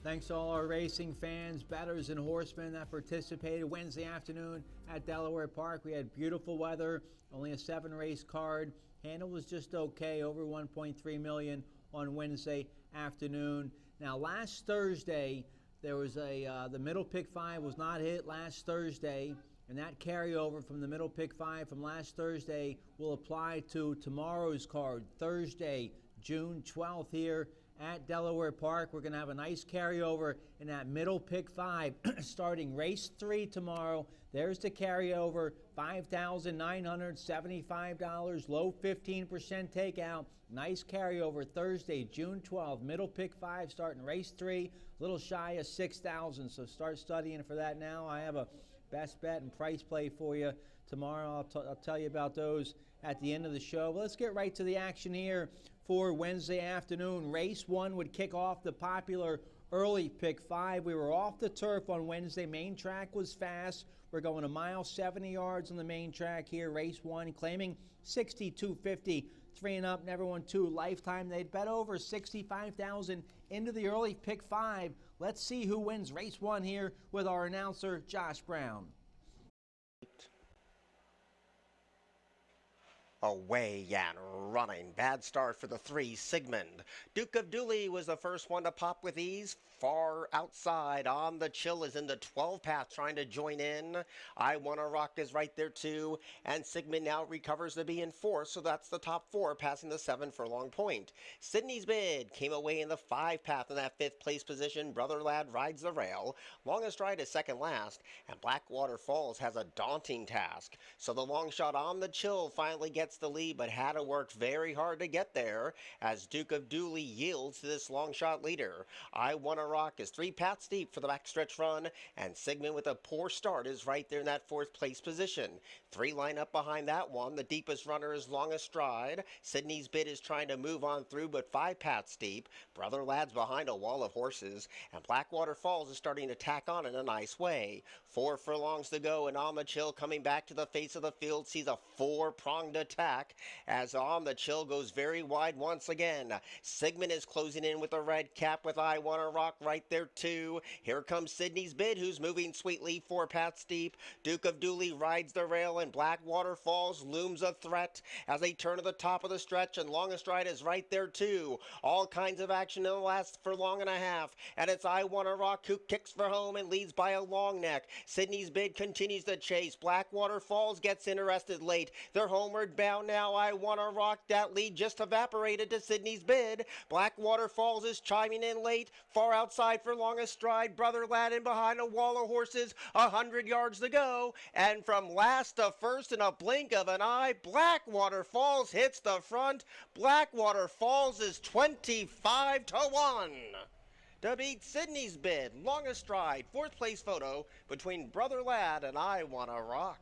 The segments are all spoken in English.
Thanks to all our racing fans, bettors, and horsemen that participated Wednesday afternoon at Delaware Park. We had beautiful weather, only a 7-race card. Handle was just okay, over 1.3 million on Wednesday afternoon. Now, last Thursday, there was the middle pick 5 was not hit last Thursday, and that carryover from the middle pick 5 from last Thursday will apply to tomorrow's card, Thursday, June 12th here at Delaware Park. We're going to have a nice carryover in that middle pick 5 starting race 3 tomorrow. There's the carryover, $5,975, low 15% takeout. Nice carryover Thursday, June 12th, middle pick 5 starting race 3, a little shy of 6,000. So start studying for that now. I have a best bet and price play for you tomorrow. I'll tell you about those at the end of the show. But let's get right to the action here for Wednesday afternoon. Race 1 would kick off the popular early pick 5. We were off the turf on Wednesday. Main track was fast. We're going a mile 70 yards on the main track here. Race 1 claiming 62.50. 3 and up, never won 2 lifetime. They'd bet over 65,000 into the early pick 5. Let's see who wins race 1 here with our announcer, Josh Brown. Away and running. Bad start for the 3, Sigmund. Duke of Dooley was the first one to pop with ease. Far outside on the chill is in the 12 path trying to join in. I Wanna Rock is right there too. And Sigmund now recovers to be in 4th, so that's the top 4 passing the 7 furlong point. Sydney's Bid came away in the 5 path in that 5th place position. Brother Lad rides the rail. Longest Ride is second last. And Blackwater Falls has a daunting task. So the long shot on the chill finally gets the lead, but had to work very hard to get there as Duke of Dooley yields to this long shot leader. I Wanna Rock is 3 paths deep for the backstretch run, and Sigmund with a poor start is right there in that 4th place position. 3 line up behind that one. The deepest runner is Longest Stride. Sydney's Bid is trying to move on through, but 5 paths deep. Brother Lad's behind a wall of horses, and Blackwater Falls is starting to tack on in a nice way. 4 furlongs to go, and On the Chill coming back to the face of the field sees a 4-pronged attack as On the Chill goes very wide once again. Sigmund is closing in with a red cap with I Wanna Rock right there too. Here comes Sydney's Bid, who's moving sweetly 4 paths deep. Duke of Dooley rides the rail, and Blackwater Falls looms a threat as they turn to the top of the stretch, and Longest Ride is right there too. All kinds of action in the last furlong and a half, and it's I Wanna Rock who kicks for home and leads by a long neck. Sydney's Bid continues to chase. Blackwater Falls gets interested late. They're homeward bound now. I Wanna Rock, that lead just evaporated to Sydney's Bid. Blackwater Falls is chiming in late. Far outside for Longest Stride. Brother Lad in behind a wall of horses. 100 yards to go. And from last to first in a blink of an eye, Blackwater Falls hits the front. Blackwater Falls is 25-1 to beat Sydney's Bid. Longest Stride, 4th place photo between Brother Lad and I Wanna Rock.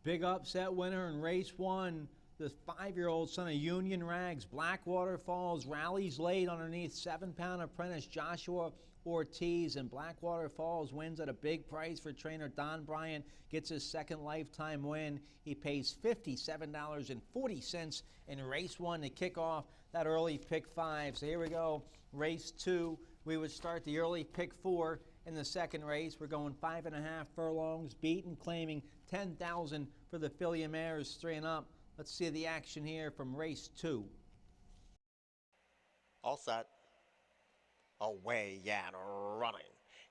Big upset winner in race 1. The 5-year-old son of Union Rags. Blackwater Falls rallies late underneath 7-pound apprentice Joshua Ortiz, and Blackwater Falls wins at a big price for trainer Don Bryant. Gets his 2nd lifetime win. He pays $57.40 in race 1 to kick off that early pick 5. So here we go. Race 2. We would start the early pick 4 in the 2nd race. We're going 5.5 furlongs, beaten, claiming 10,000 for the filly mares 3 and up. Let's see the action here from race 2. All set. Away and running.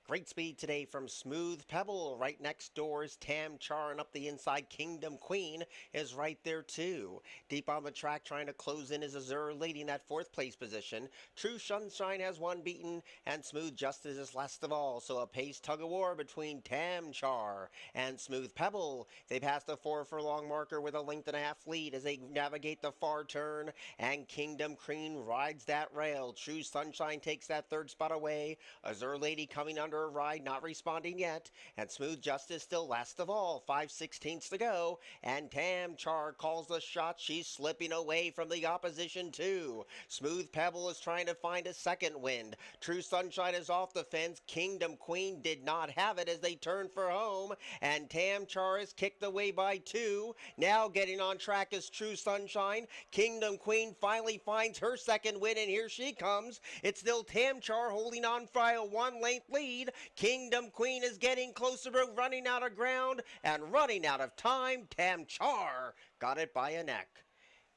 Great speed today from Smooth Pebble. Right next door is Tam Char, and up the inside, Kingdom Queen is right there too. Deep on the track trying to close in is Azure Lady in that 4th place position. True Sunshine has 1 beaten, and Smooth Justice is last of all. So a pace tug of war between Tam Char and Smooth Pebble. They pass the 4 furlong marker with a 1.5 length lead as they navigate the far turn, and Kingdom Queen rides that rail. True Sunshine takes that 3rd spot away. Azure Lady coming under under a ride, not responding yet. And Smooth Justice still last of all, 5/16 to go. And Tam Char calls the shot. She's slipping away from the opposition too. Smooth Pebble is trying to find a second wind. True Sunshine is off the fence. Kingdom Queen did not have it as they turn for home. And Tam Char is kicked away by 2. Now getting on track is True Sunshine. Kingdom Queen finally finds her second win, and here she comes. It's still Tam Char holding on by a 1-length lead. Kingdom Queen is getting closer but running out of ground and running out of time. Tam Char got it by a neck.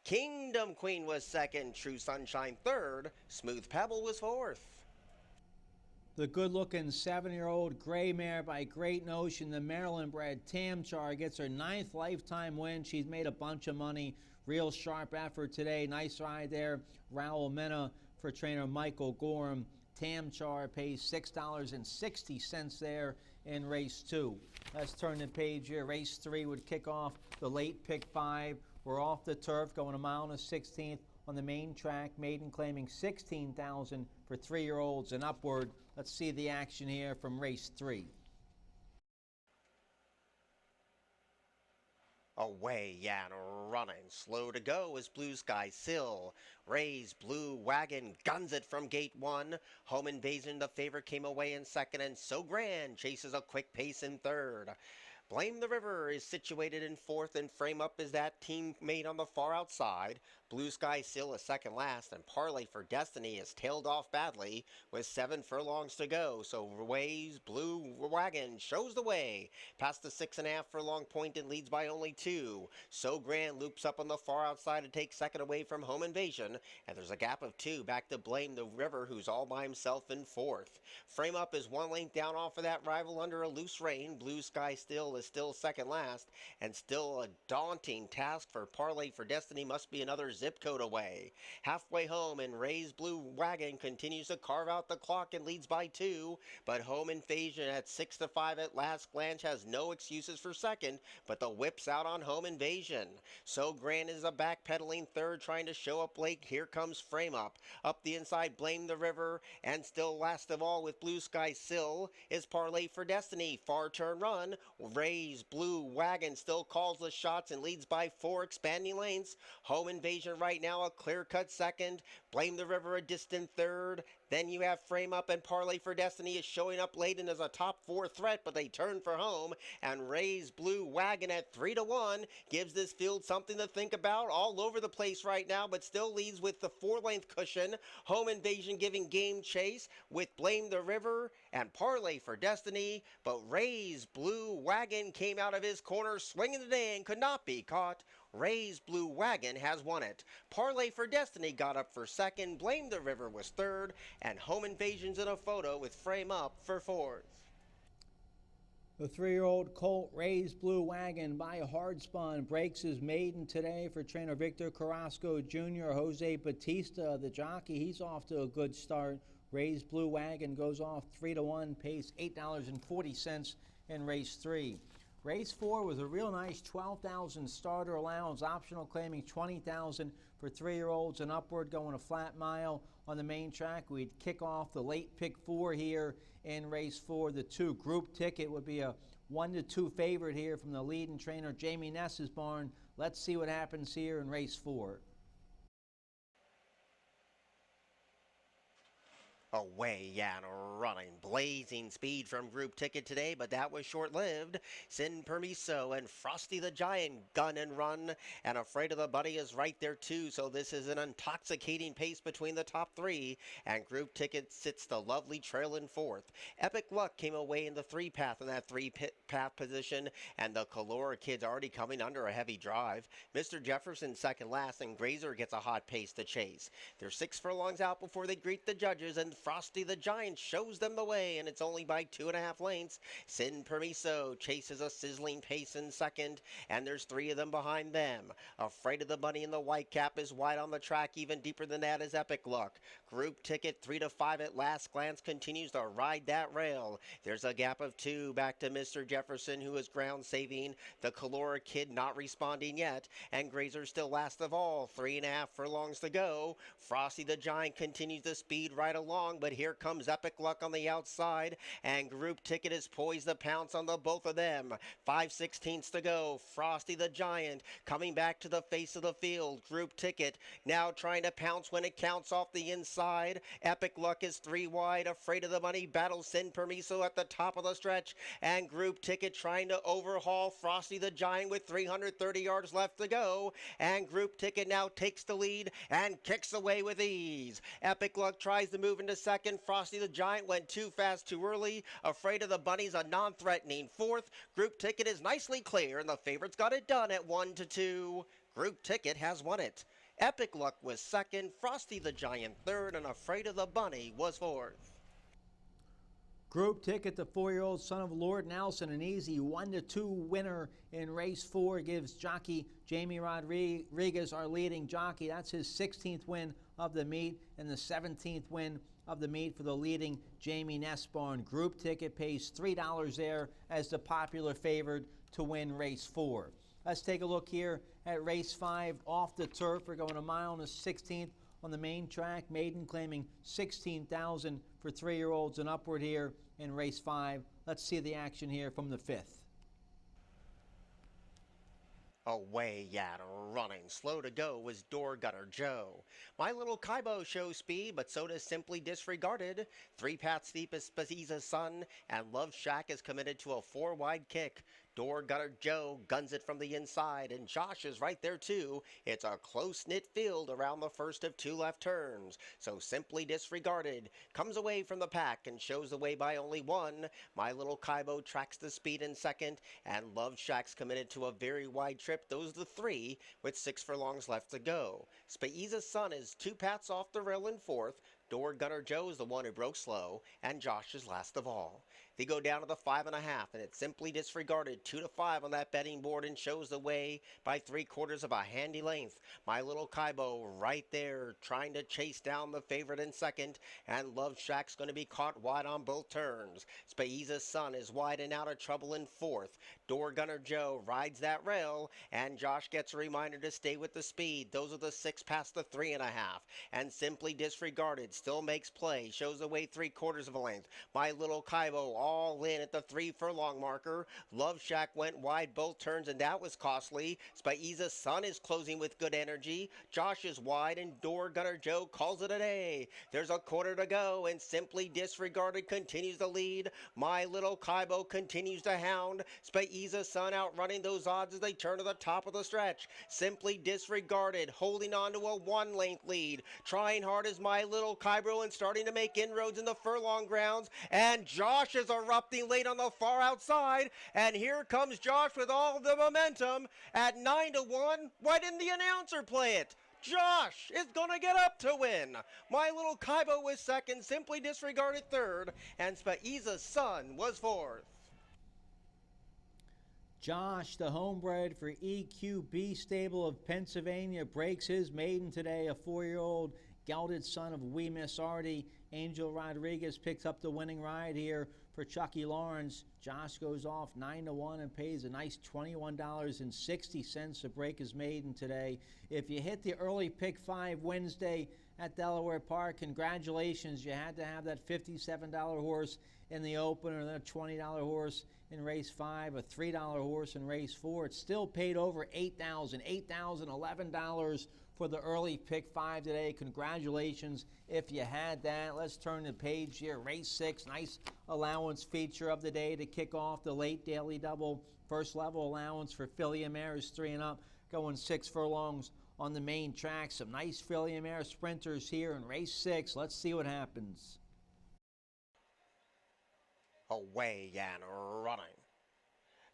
Kingdom Queen was second, True Sunshine third, Smooth Pebble was fourth. The good-looking 7-year-old gray mare by Great Notion, the Maryland-bred Tam Char, gets her 9th lifetime win. She's made a bunch of money. Real sharp effort today. Nice ride there. Raul Mena for trainer Michael Gorham. Tam Char pays $6.60 there in race 2. Let's turn the page here. Race 3 would kick off the late pick 5. We're off the turf, going a mile and a 16th on the main track. Maiden claiming $16,000 for 3-year-olds and upward. Let's see the action here from race 3. Away and running. Slow to go is Blue Sky Sill. Ray's Blue Wagon guns it from gate 1. Home Invasion, the favorite, came away in second, and So Grand chases a quick pace in third. Blame the River is situated in fourth, and Frame Up is that teammate on the far outside. Blue Sky Sill is second last, and Parlay for Destiny is tailed off badly with 7 furlongs to go. So Ray's Blue Wagon shows the way past the 6.5 furlong point and leads by only 2. So Grand loops up on the far outside to take second away from Home Invasion, and there's a gap of 2 back to Blame the River, who's all by himself in fourth. Frame Up is 1 length down off of that rival under a loose rein. Blue Sky Still is still second last, and still a daunting task for Parlay for Destiny. Must be another zip code away. Halfway home, and Ray's Blue Wagon continues to carve out the clock and leads by 2, but Home Invasion at 6-5 at last glance has no excuses for second, but the whip's out on Home Invasion. So Grand is a backpedaling third, trying to show up late. Here comes Frame Up. Up the inside, Blame the River, and still last of all with Blue Sky Sill is Parlay for Destiny. Far turn run. Ray's Blue Wagon still calls the shots and leads by 4 expanding lanes. Home Invasion right now a clear-cut second. Blame the River a distant third. Then you have Frame Up, and Parlay for Destiny is showing up late and is a top 4 threat, but they turn for home. And Ray's Blue Wagon at 3-1 gives this field something to think about. All over the place right now, but still leads with the 4-length cushion. Home Invasion giving game chase with Blame the River and Parlay for Destiny, but Ray's Blue Wagon came out of his corner swinging today and could not be caught. Ray's Blue Wagon has won it. Parlay for Destiny got up for second. Blame the River was third, and Home Invasion's in a photo with Frame Up for fourth. The 3-year-old colt Ray's Blue Wagon by Hardspun breaks his maiden today for trainer Victor Carrasco Jr. Jose Batista, the jockey, he's off to a good start. Ray's Blue Wagon goes off 3-1, pays $8.40 in race 3. Race 4 was a real nice 12,000 starter allowance, optional claiming 20,000 for 3-year-olds and upward, going a flat mile on the main track. We'd kick off the late pick 4 here in race 4. The 2 group ticket would be a 1-2 favorite here from the leading trainer Jamie Ness's barn. Let's see what happens here in race 4. Away and running. Blazing speed from group ticket today, but that was short-lived. Sin Permiso and Frosty the Giant gun and run, and Afraid of the Buddy is right there too, so this is an intoxicating pace between the top 3, and group ticket sits the lovely trail in fourth. Epic Luck came away in the 3-path in that 3-path position, and the Calora Kid's already coming under a heavy drive. Mr. Jefferson second last, and Grazer gets a hot pace to chase. They're 6 furlongs out before they greet the judges, and Frosty the Giant shows them the way, and it's only by 2.5 lengths. Sin Permiso chases a sizzling pace in second, and there's 3 of them behind them. Afraid of the Bunny in the white cap is wide on the track. Even deeper than that is Epic Luck. Group ticket 3-5 at last glance continues to ride that rail. There's a gap of 2 back to Mr. Jefferson, who is ground saving. The Calora Kid not responding yet, and Grazer still last of all. 3.5 furlongs to go. Frosty the Giant continues to speed right along. long, but here comes Epic Luck on the outside, and Group Ticket is poised to pounce on the both of them. 5/16 to go. Frosty the Giant coming back to the face of the field. Group Ticket now trying to pounce when it counts off the inside. Epic Luck is 3 wide. Afraid of the Money battles Sin Permiso at the top of the stretch, and Group Ticket trying to overhaul Frosty the Giant with 330 yards left to go, and Group Ticket now takes the lead and kicks away with ease. Epic Luck tries to move into second. Frosty the Giant went too fast too early. Afraid of the Bunny's a non-threatening fourth. Group Ticket is nicely clear, and the favorites got it done at 1-2. Group Ticket has won it. Epic Luck was second, Frosty the Giant third, and Afraid of the Bunny was fourth. Group Ticket, the 4-year-old son of Lord Nelson, an easy 1-2 winner in race 4, gives jockey Jamie Rodriguez, our leading jockey. That's his 16th win of the meet and the 17th win of the meet for the leading Jamie Nesbarn. Group Ticket pays $3 there as the popular favorite to win race 4. Let's take a look here at race 5 off the turf. We're going a mile and a 16th on the main track. Maiden claiming 16,000 for 3-year-olds and upward here in race 5. Let's see the action here from the 5th. Away yet, running slow to go was Door Gunner Joe. My Little Kaibo shows speed, but so does Simply Disregarded. 3 paths deep is Spaziza's Son, and Love Shack is committed to a 4-wide kick. Door Gunner Joe guns it from the inside, and Josh is right there too. It's a close-knit field around the first of 2 left turns. So Simply Disregarded comes away from the pack and shows the way by only 1. My Little Kaibo tracks the speed in second, and Love Shack's committed to a very wide trip. Those are the 3 with 6 furlongs left to go. Spaiza's Son is 2 pats off the rail in fourth. Door Gunner Joe is the one who broke slow, and Josh is last of all. They go down to the 5.5, and it's Simply Disregarded 2-5 on that betting board and shows the way by 3/4 of a handy length. My Little Kaibo right there trying to chase down the favorite in second, and Love Shack's going to be caught wide on both turns. Spaiza's Son is wide and out of trouble in fourth. Door Gunner Joe rides that rail, and Josh gets a reminder to stay with the speed. Those are the 6 past the 3.5, and Simply Disregarded still makes play, shows the way 3/4 of a length. My Little Kaibo all in at the 3 furlong marker. Love Shack went wide both turns, and that was costly. Spaiza's Son is closing with good energy. Josh is wide, and Door Gunner Joe calls it a day. There's a quarter to go, and Simply Disregarded continues to lead. My Little Kaibo continues to hound. Spaiza's Son outrunning those odds as they turn to the top of the stretch. Simply Disregarded holding on to a 1-length lead. Trying hard as My Little Kaibo and starting to make inroads in the furlong grounds. And Josh is erupting late on the far outside, and here comes Josh with all the momentum at 9-1. Why didn't the announcer play it? Josh is going to get up to win. My Little Kaibo was second, Simply Disregarded third, and Spaiza's Son was fourth. Josh, the homebred for EQB Stable of Pennsylvania, breaks his maiden today. A 4-year-old gelded son of Wee Miss Artie. Angel Rodriguez picks up the winning ride here for Chucky Lawrence. Josh goes off 9-1 and pays a nice $21.60 to break his maiden today. If you hit the early pick 5 Wednesday at Delaware Park, congratulations. You had to have that $57 horse in the opener, then a $20 horse in race 5, a $3 horse in race 4. It still paid over $8,011 for the early pick 5 today. Congratulations if you had that. Let's turn the page here. Race 6, nice allowance feature of the day to kick off the late daily double. First level allowance for filly and mares 3 and up, going 6 furlongs on the main track. Some nice filly and mare sprinters here in race 6. Let's see what happens. Away and running.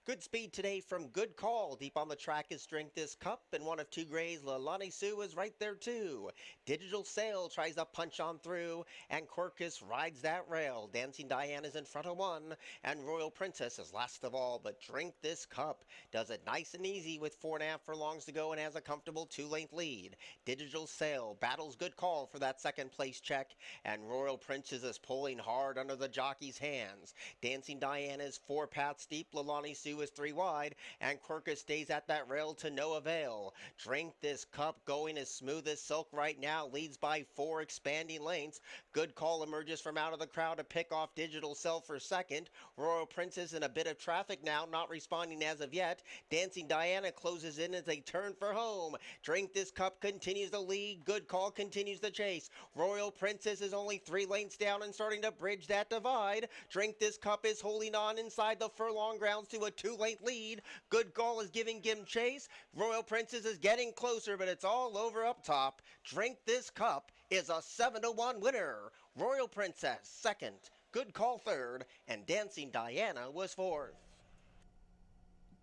Good speed today from Good Call. Deep on the track is Drink This Cup, and one of 2 grays, Lalani Sue, is right there too. Digital Sail tries to punch on through, and Quirkus rides that rail. Dancing Diane is in front of 1, and Royal Princess is last of all, but Drink This Cup does it nice and easy with 4.5 furlongs to go and has a comfortable 2-length lead. Digital Sail battles Good Call for that 2nd place check, and Royal Princess is pulling hard under the jockey's hands. Dancing Diane is 4 paths deep. Lalani Sue 2 is 3 wide, and Quirkus stays at that rail to no avail. Drink This Cup going as smooth as silk right now, leads by 4 expanding lengths. Good Call emerges from out of the crowd to pick off Digital Self for second. Royal Princess in a bit of traffic now, not responding as of yet. Dancing Diana closes in as they turn for home. Drink This Cup continues the lead. Good Call continues the chase. Royal Princess is only 3 lengths down and starting to bridge that divide. Drink This Cup is holding on inside the furlong grounds to a 2-length lead. Good Call is giving him chase. Royal Princess is getting closer, but it's all over up top. Drink This Cup is a 7-1 winner. Royal Princess second, Good Call third, and Dancing Diana was fourth.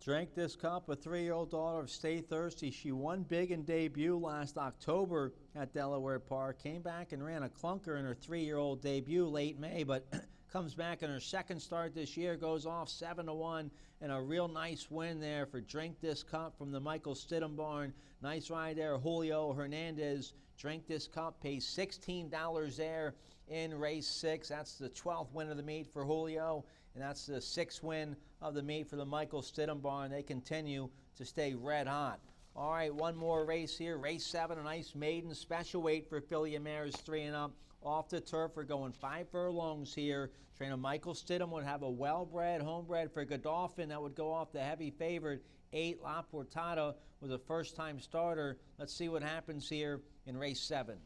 Drank This Cup, a 3-year-old daughter of Stay Thirsty. She won big in debut last October at Delaware Park. Came back and ran a clunker in her 3-year-old debut late May, but comes back in her second start this year, goes off 7-1, and a real nice win there for Drink This Cup from the Michael Stidham barn. Nice ride there, Julio Hernandez. Drink This Cup pays $16 there in race 6. That's the 12th win of the meet for Julio, and that's the 6th win of the meet for the Michael Stidham barn. They continue to stay red hot. All right, one more race here. Race 7, a nice maiden special weight for filly mares 3 and up. Off the turf, we're going 5 furlongs here. Trainer Michael Stidham would have a well-bred, homebred for Godolphin that would go off the heavy favorite 8. La Portada was a first-time starter. Let's see what happens here in race 7.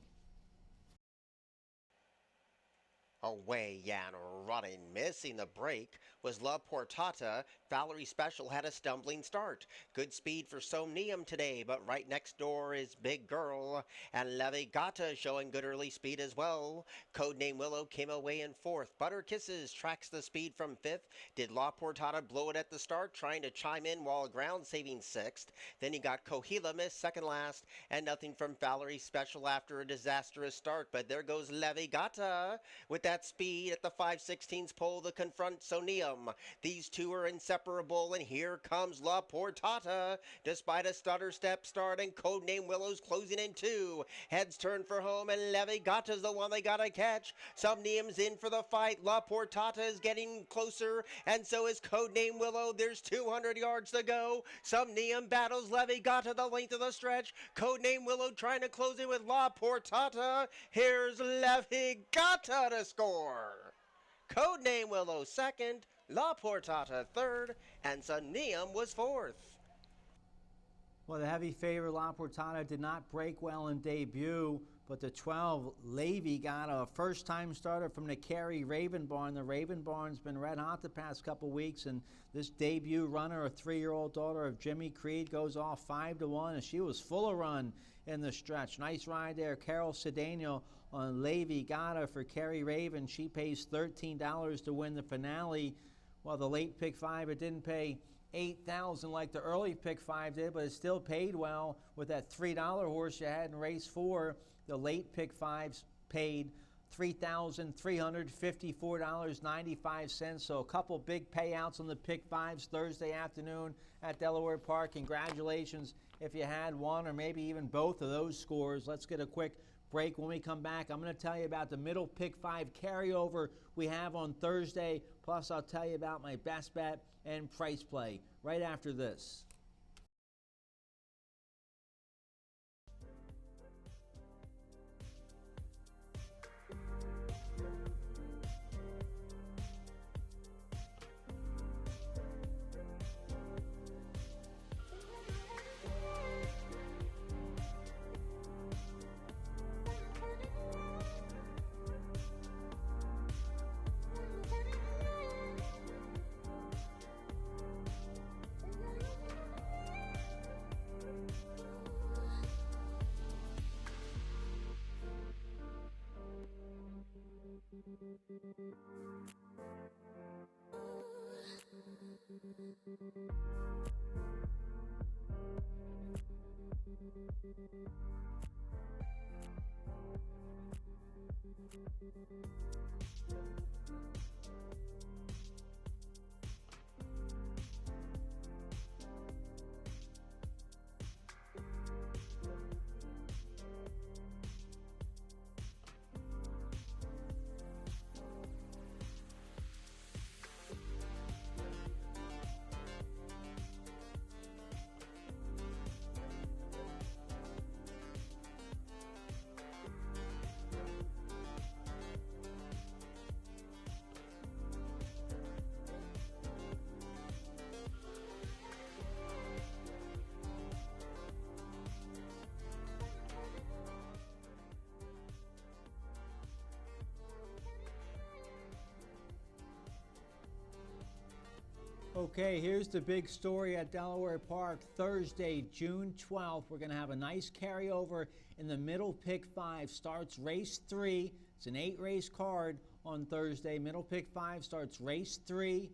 Away and running, missing the break was La Portata. Valerie Special had a stumbling start. Good speed for Somnium today, but right next door is Big Girl. And Levigata showing good early speed as well. Codename Willow came away in 4th. Butter Kisses tracks the speed from 5th. Did La Portada blow it at the start, trying to chime in while ground saving 6th. Then you got Cohila Miss second last, and nothing from Valerie Special after a disastrous start. But there goes Levigata with that speed at the 5/16 pole to confront Sonium. These two are inseparable, and here comes La Portata. Despite a stutter step start, and Codename Willow's closing in 2. Heads turn for home, and Levigata's the one they gotta catch. Somnium's in for the fight. La Portata is getting closer, and so is Codename Willow. There's 200 yards to go. Somnium battles Levigata the length of the stretch. Codename Willow trying to close in with La Portata. Here's Levigata to score. Codename Willow second, La Portata third, and Somnium was 4th. Well, the heavy favorite La Portada did not break well in debut, but the 12, Levy, got a first-time starter from the Cary Raven barn. The Raven barn's been red hot the past couple weeks, and this debut runner, a 3-year-old daughter of Jimmy Creed, goes off 5-1, and she was full of run in the stretch. Nice ride there. Carol Cedeno on Levy got her for Cary Raven. She pays $13 to win the finale. Well, the late pick 5, it didn't pay $8,000 like the early pick 5 did, but it still paid well with that $3 horse you had in race 4. The late pick 5s paid $3,354.95. So a couple big payouts on the pick 5s Thursday afternoon at Delaware Park. Congratulations if you had one or maybe even both of those scores. Let's get a quick break. When we come back, I'm going to tell you about the middle pick 5 carryover we have on Thursday. Plus, I'll tell you about my best bet and price play right after this. Okay, here's the big story at Delaware Park. Thursday, June 12th, we're going to have a nice carryover in the middle pick 5. Starts race 3. It's an 8-race card on Thursday. Middle pick 5 starts race 3.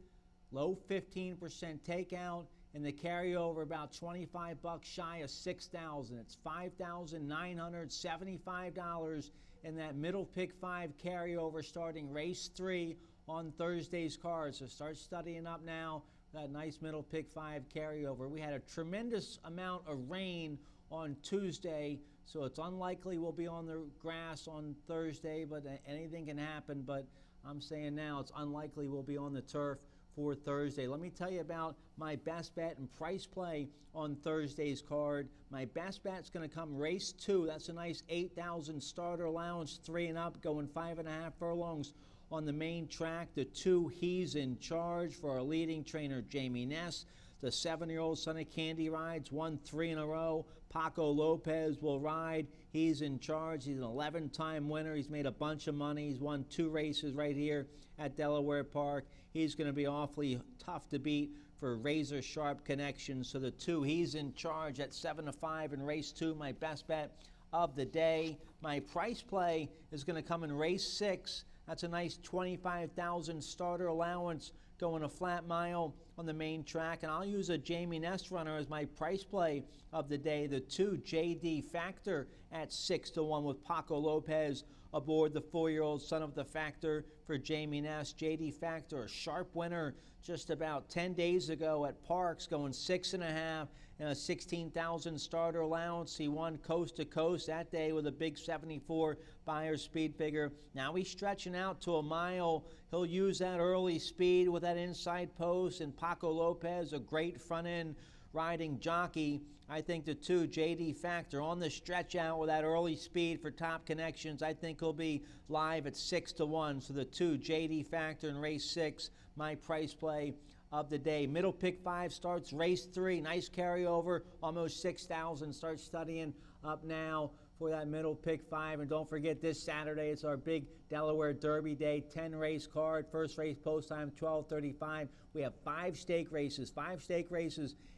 Low 15% takeout. And the carryover about $25 shy of $6,000. It's $5,975 in that middle pick 5 carryover starting race 3 on Thursday's card. So start studying up now. That nice middle pick 5 carryover. We had a tremendous amount of rain on Tuesday, so it's unlikely we'll be on the grass on Thursday, but anything can happen. But I'm saying now it's unlikely we'll be on the turf for Thursday. Let me tell you about my best bet and price play on Thursday's card. My best bet's going to come race 2. That's a nice 8,000 starter allowance, 3 and up, going 5.5 furlongs on the main track. The 2, He's in Charge, for our leading trainer, Jamie Ness. The 7-year-old Son of Candy rides, won 3 in a row. Paco Lopez will ride. He's in Charge. He's an 11-time winner. He's made a bunch of money. He's won 2 races right here at Delaware Park. He's going to be awfully tough to beat for razor sharp connections. So the 2, He's in Charge at 7-5 in race 2, my best bet of the day. My price play is going to come in race 6. That's a nice 25,000 starter allowance going a flat mile on the main track. And I'll use a Jamie Ness runner as my price play of the day. The 2, JD Factor at 6-1 with Paco Lopez aboard, the 4-year-old son of the Factor for Jamie Ness. JD Factor, a sharp winner just about 10 days ago at Parks, going 6.5 and a 16,000 starter allowance. He won coast to coast that day with a big 74 buyer speed figure. Now he's stretching out to a mile. He'll use that early speed with that inside post, and Paco Lopez, a great front end riding jockey. I think the 2, JD Factor, on the stretch out with that early speed for top connections. I think he'll be live at 6-1. So the 2, JD Factor in race 6, my price play of the day. Middle pick 5 starts race 3. Nice carryover, almost 6,000. Start studying up now for that middle pick 5. And don't forget, this Saturday it's our big Delaware Derby Day, 10-race card. First race post time 12:35. We have 5 stake races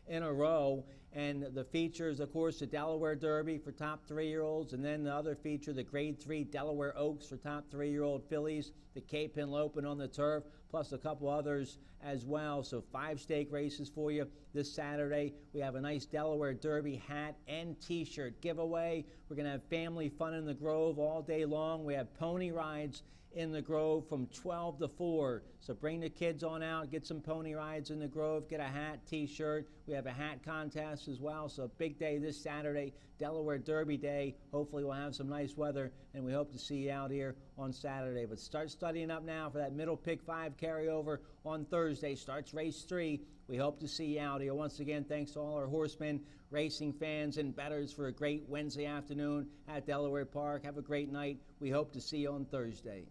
in a row. And the features, of course, the Delaware Derby for top 3-year-olds, and then the other feature, the Grade 3 Delaware Oaks for top 3-year-old fillies, the Cape Henlopen on the turf, plus a couple others as well. So 5 stake races for you this Saturday. We have a nice Delaware Derby hat and T-shirt giveaway. We're going to have family fun in the Grove all day long. We have pony rides in the Grove from 12 to 4. So bring the kids on out, get some pony rides in the Grove, get a hat, T-shirt. We have a hat contest as well. So a big day this Saturday, Delaware Derby Day. Hopefully we'll have some nice weather, and we hope to see you out here on Saturday. But start studying up now for that middle pick 5 carryover on Thursday. Starts race 3. We hope to see you out here. Once again, thanks to all our horsemen, racing fans, and bettors for a great Wednesday afternoon at Delaware Park. Have a great night. We hope to see you on Thursday.